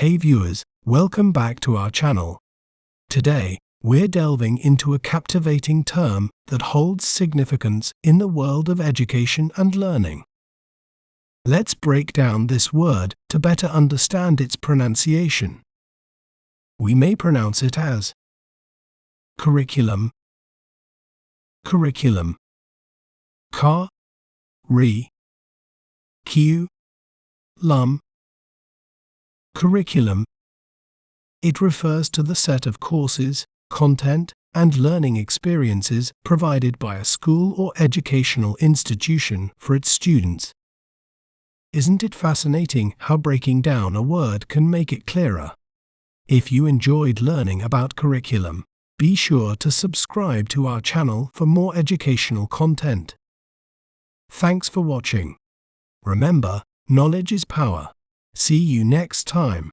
Hey viewers, welcome back to our channel. Today, we're delving into a captivating term that holds significance in the world of education and learning. Let's break down this word to better understand its pronunciation. We may pronounce it as curriculum, curriculum, lum. Curriculum. It refers to the set of courses, content, and learning experiences provided by a school or educational institution for its students. Isn't it fascinating how breaking down a word can make it clearer? If you enjoyed learning about curriculum, be sure to subscribe to our channel for more educational content. Thanks for watching. Remember, knowledge is power. See you next time.